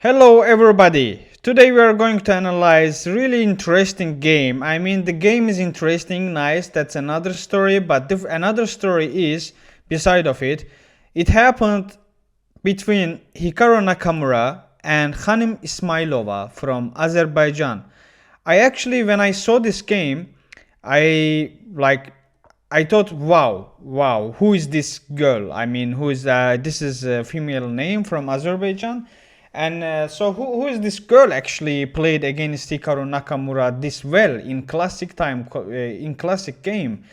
Hello everybody! Today we are going to analyze really interesting game. I mean the game is interesting, nice, that's another story, but another story is, beside of it, it happened between Hikaru Nakamura and Khanim Ismayilova from Azerbaijan. I actually, when I saw this game, I like I thought, wow, who is this girl? I mean, who is this is a female name from Azerbaijan, and so who is this girl actually played against Hikaru Nakamura this well in classic time, in classic game?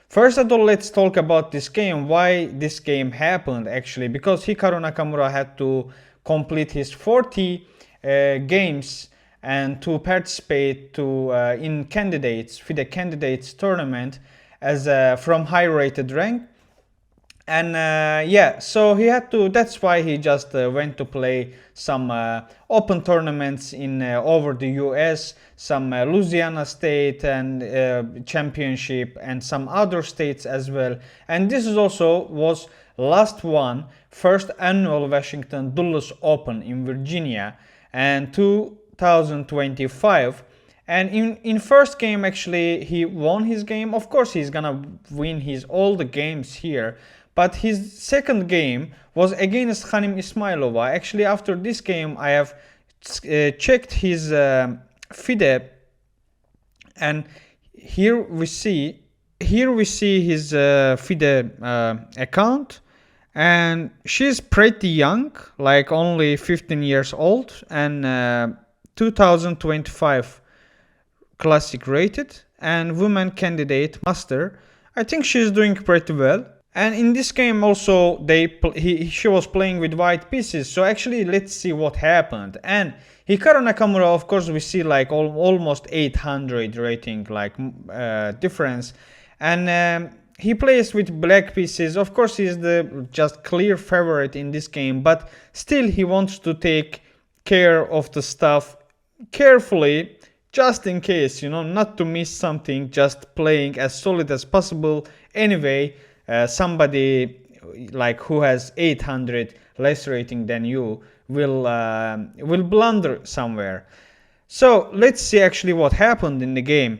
First of all, let's talk about this game, why this game happened actually, because Hikaru Nakamura had to complete his 40 games and to participate to in candidates FIDE candidates tournament as from high rated rank. And yeah, so he had to, that's why he just went to play some open tournaments in over the US, some Louisiana state and championship, and some other states as well. And this is also was last one, first annual Washington Dulles Open in Virginia, and 2025. And in first game actually he won his game. Of course he's gonna win his all the games here, but his second game was against Khanim Ismayilova. Actually, after this game I have checked his FIDE, and here we see his FIDE account, and she's pretty young, like only 15 years old, and 2025 classic rated, and woman candidate master. I think she's doing pretty well. And in this game also she was playing with white pieces. So actually let's see what happened. And Hikaru Nakamura, of course, we see like almost 800 rating like difference, and he plays with black pieces. Of course he's the just clear favorite in this game, but still he wants to take care of the stuff carefully, just in case, you know, not to miss something, just playing as solid as possible. Anyway, somebody like who has 800 less rating than you will blunder somewhere. So let's see actually what happened in the game.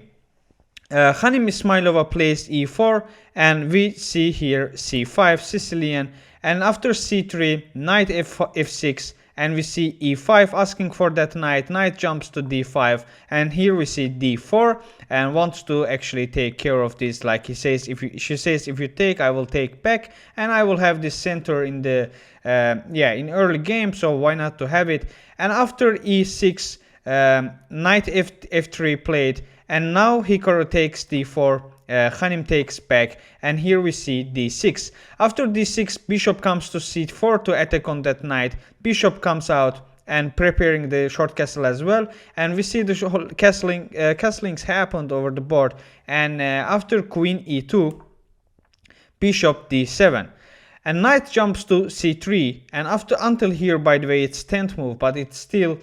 Khanim Ismayilova plays e4, and we see here c5 Sicilian, and after c3 knight f6, and we see e5 asking for that knight jumps to d5, and here we see d4 and wants to actually take care of this. Like he says, she says, if you take, I will take back, and I will have this center in the in early game, so why not to have it. And after e6 knight f3 played, and now Hikaru takes d4, Khanim takes back, and here we see d6. After d6, bishop comes to c4 to attack on that knight. Bishop comes out and preparing the short castle as well, and we see the castlings happened over the board. And after queen e2, bishop d7, and knight jumps to c3, and after until here, by the way, it's 10th move, but it's still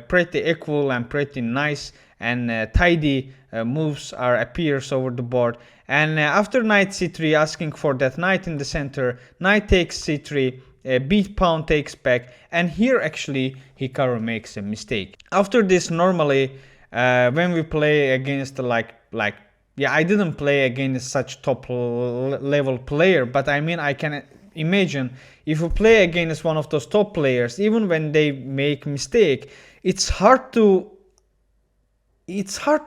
pretty equal and pretty nice, and tidy moves appears over the board. And after knight c3 asking for that knight in the center, knight takes c3, beat pawn takes back, and here actually Hikaru makes a mistake. After this, normally when we play against yeah, I didn't play against such top level player, but I mean I can imagine if you play against one of those top players, even when they make mistake, it's hard to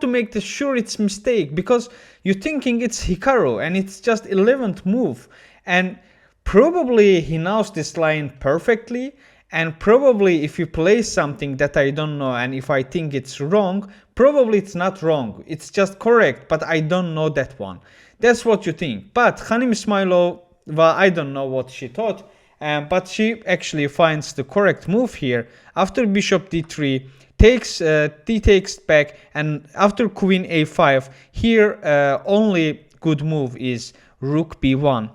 make sure it's mistake, because you're thinking it's Hikaru and it's just 11th move, and probably he knows this line perfectly, and probably if you play something that I don't know, and if I think it's wrong, probably it's not wrong, it's just correct, but I don't know that one. That's what you think. But Khanim Ismayilova, I don't know what she thought, but she actually finds the correct move here. After bishop d3, d takes back, and after queen a5, here only good move is rook b1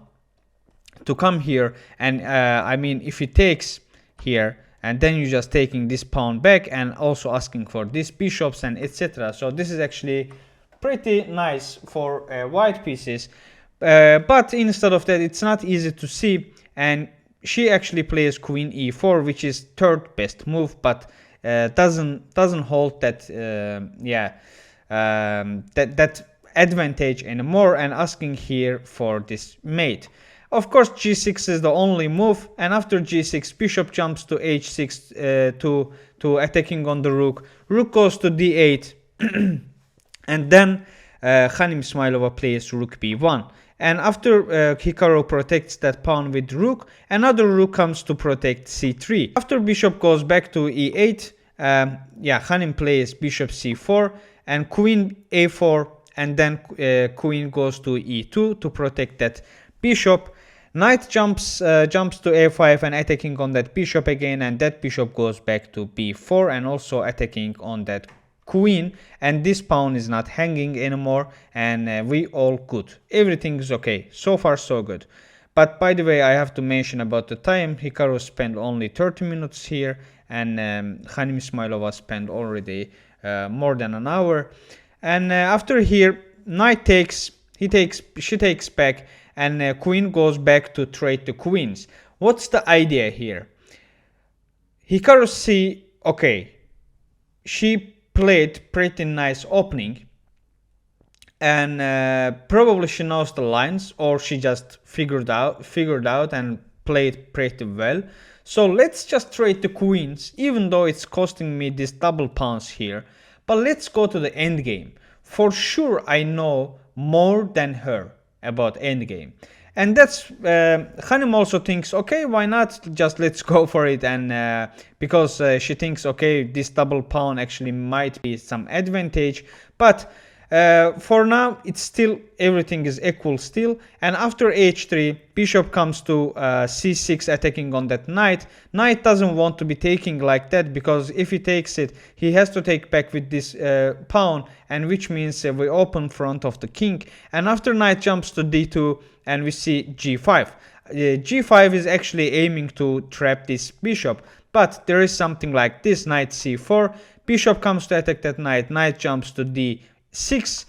to come here. And I mean, if he takes here, and then you're just taking this pawn back and also asking for these bishops and etc. So this is actually pretty nice for white pieces, but instead of that, it's not easy to see, and she actually plays queen e4, which is third best move, but doesn't hold that that advantage anymore, and asking here for this mate. Of course, g6 is the only move, and after g6, bishop jumps to h6 to attacking on the rook. Rook goes to d8, and then Khanim Ismayilova plays rook b1. And after Hikaru protects that pawn with rook, another rook comes to protect c3. After bishop goes back to e8, Khanim plays bishop c4 and queen a4, and then queen goes to e2 to protect that bishop. Knight jumps to a5 and attacking on that bishop again, and that bishop goes back to b4 and also attacking on that queen, and this pawn is not hanging anymore, and we all good. Everything is okay. So far so good. But by the way, I have to mention about the time. Hikaru spent only 30 minutes here, and Khanim Ismayilova spent already more than an hour. And after here, knight takes, she takes back, and queen goes back to trade the queens. What's the idea here? Hikaru see, okay, she played pretty nice opening, and probably she knows the lines, or she just figured out and played pretty well. So let's just trade the queens, even though it's costing me this double pawns here. But let's go to the endgame. For sure I know more than her about endgame. And that's Khanim also thinks, okay, why not, just let's go for it. And because she thinks, okay, this double pawn actually might be some advantage, but for now it's still, everything is equal still. And after h3, bishop comes to c6 attacking on that knight. Knight doesn't want to be taking like that, because if he takes it, he has to take back with this pawn, and which means we open front of the king. And after knight jumps to d2, and we see g5. G5 is actually aiming to trap this bishop, but there is something like this: knight c4, bishop comes to attack that knight, knight jumps to d6,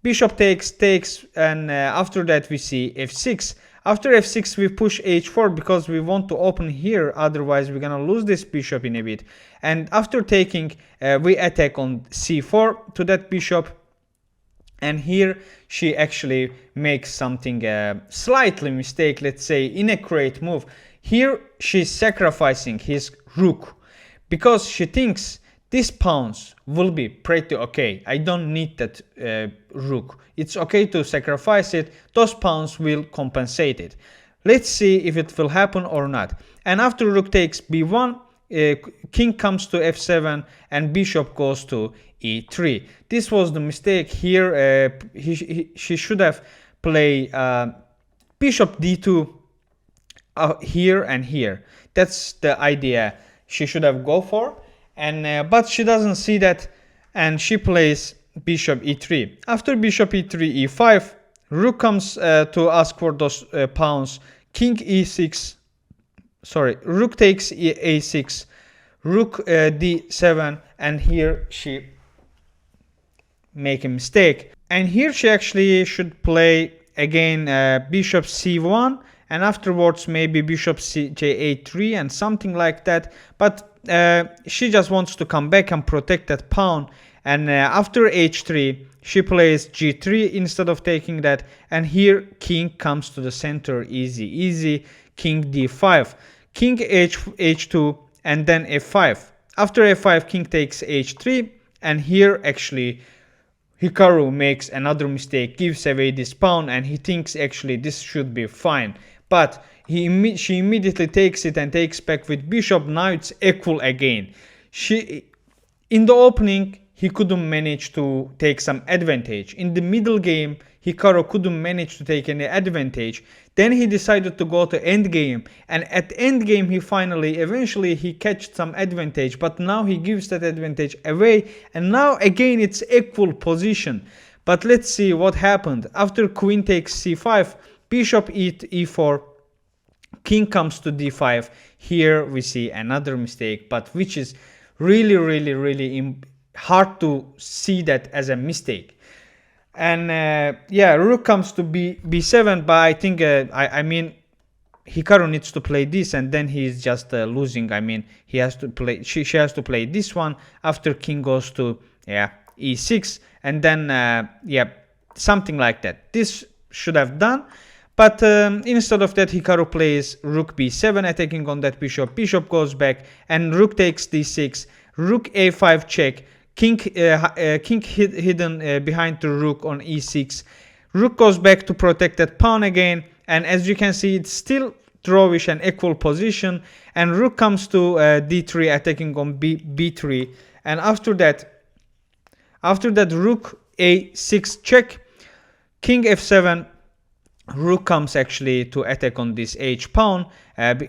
bishop takes, and after that we see f6. After f6 we push h4 because we want to open here, otherwise we're gonna lose this bishop in a bit. And after taking, we attack on c4 to that bishop. And here she actually makes something slightly mistake, let's say, in a great move. Here she's sacrificing his rook because she thinks these pawns will be pretty okay. I don't need that rook. It's okay to sacrifice it. Those pawns will compensate it. Let's see if it will happen or not. And after rook takes b1, king comes to f7 and bishop goes to e3. This was the mistake here. She should have played bishop d2 here and here. That's the idea she should have go for. And but she doesn't see that, and she plays bishop e3. After bishop e3, e5, rook comes to ask for those pawns. King e6. Sorry, rook takes a6, rook d7, and here she make a mistake. And here she actually should play again bishop c1, and afterwards maybe bishop j3 and something like that. But she just wants to come back and protect that pawn. And after h3, she plays g3 instead of taking that. And here king comes to the center, easy. King d5. King h2, and then f5. After f5, king takes h3, and here actually Hikaru makes another mistake, gives away this pawn, and he thinks actually this should be fine. But she immediately takes it and takes back with bishop. Now it's equal again. In the opening, he couldn't manage to take some advantage. In the middle game, Hikaru couldn't manage to take any advantage. Then he decided to go to endgame, and at endgame he eventually he catched some advantage, but now he gives that advantage away, and now again it's equal position. But let's see what happened. After queen takes c5, bishop e4, king comes to d5. Here we see another mistake, but which is really hard to see that as a mistake. And yeah, rook comes to b7, but I think I mean Hikaru needs to play this, and then he is just losing. I mean, he has to play. She has to play this one after king goes to e6, and then something like that. This should have done, but instead of that, Hikaru plays rook b7, attacking on that bishop. Bishop goes back, and rook takes d6. Rook a5 check. King hidden behind the rook on e6. Rook goes back to protect that pawn again, and as you can see, it's still drawish and equal position. And rook comes to d3, attacking on b3, and after that, rook a6 check, king f7. Rook comes actually to attack on this h pawn.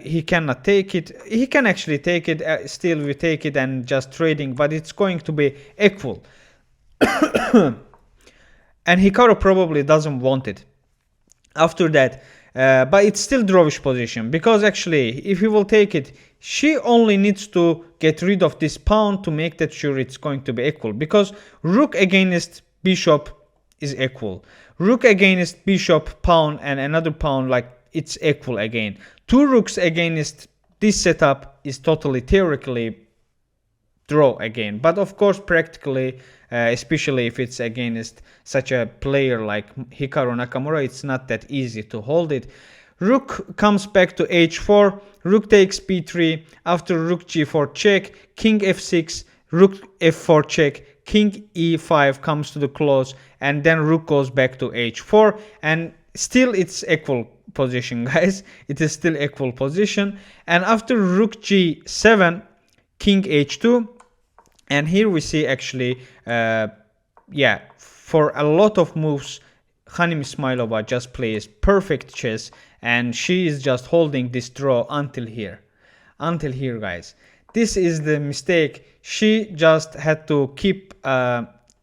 He cannot take it. He can actually take it. Still, we take it and just trading, but it's going to be equal. And Hikaru probably doesn't want it. After that, but it's still drawish position, because actually, if he will take it, she only needs to get rid of this pawn to make that sure it's going to be equal, because rook against bishop is equal. Rook against bishop, pawn, and another pawn, like, it's equal again. Two rooks against this setup is totally theoretically draw again, but of course practically, especially if it's against such a player like Hikaru Nakamura, it's not that easy to hold it. Rook comes back to h4, rook takes b3, after rook g4 check, king f6, rook f4 check, king e5 comes to the close, and then rook goes back to h4, and still it's equal position, guys. It is still equal position. And after rook g7, king h2, and here we see actually for a lot of moves, Khanim Ismayilova just plays perfect chess, and she is just holding this draw until here, guys. This is the mistake. She just had to keep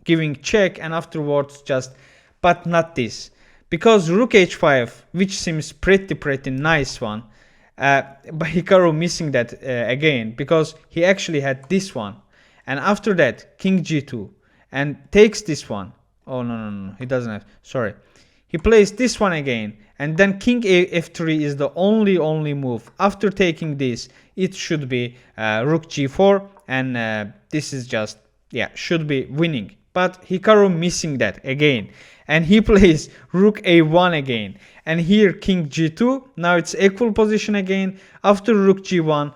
giving check, and afterwards but not this, because rook h5, which seems pretty nice one, but Hikaru missing that again, because he actually had this one, and after that king g2 and takes this one. Oh no, he doesn't have, sorry, he plays this one again, and then king f3 is the only move. After taking this, it should be rook g4, and this is just, should be winning, but Hikaru missing that again, and he plays rook a1 again, and here king g2. Now it's equal position again. After rook g1,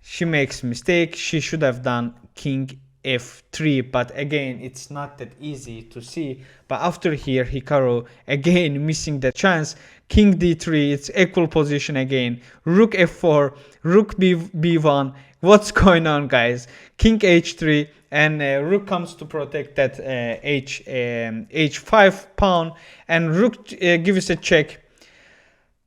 she makes mistake. She should have done king f3, but again, it's not that easy to see. But after here, Hikaru again missing the chance. King d3, it's equal position again. Rook f4, rook b1. What's going on, guys? King h3, and rook comes to protect that h5 pawn, and rook gives a check.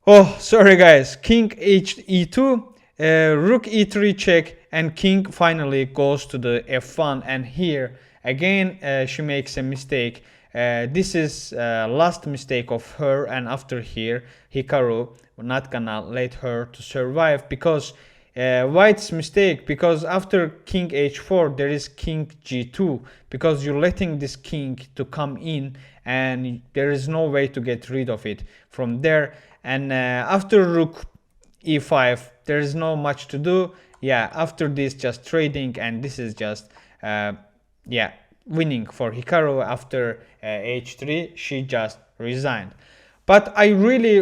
Oh, sorry, guys. King e2, rook e3 check, and king finally goes to the f1, and here again she makes a mistake. This is last mistake of her, and after here Hikaru not gonna let her to survive, because white's mistake, because after king h4 there is king g2, because you're letting this king to come in, and there is no way to get rid of it from there. And after rook e5 there is no much to do. After this, just trading, and this is just winning for Hikaru. After h3 she just resigned. But I really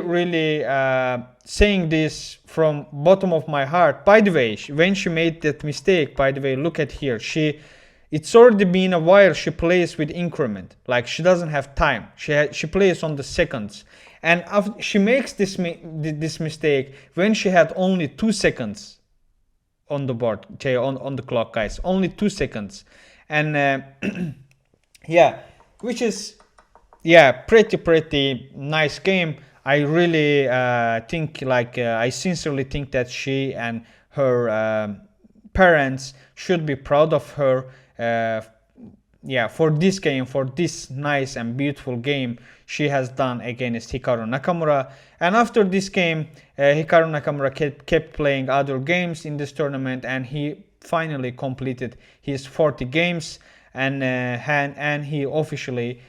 saying this from bottom of my heart. By the way, when she made that mistake, by the way, look at here, it's already been a while she plays with increment, like she doesn't have time. She plays on the seconds, and she makes this mistake when she had only 2 seconds on the board, on the clock, guys, only 2 seconds. And which is pretty nice game. I really think, like, I sincerely think that she and her parents should be proud of her for this game, for this nice and beautiful game she has done against Hikaru Nakamura. And after this game, Hikaru Nakamura kept playing other games in this tournament, and he finally completed his 40 games, and he officially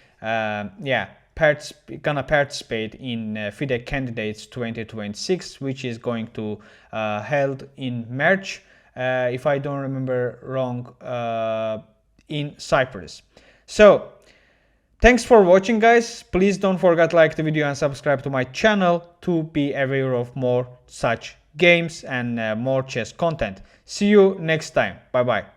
gonna participate in FIDE Candidates 2026, which is going to held in March, if I don't remember wrong, in Cyprus. So thanks for watching, guys. Please don't forget to like the video and subscribe to my channel to be aware of more such games and more chess content. See you next time. Bye bye.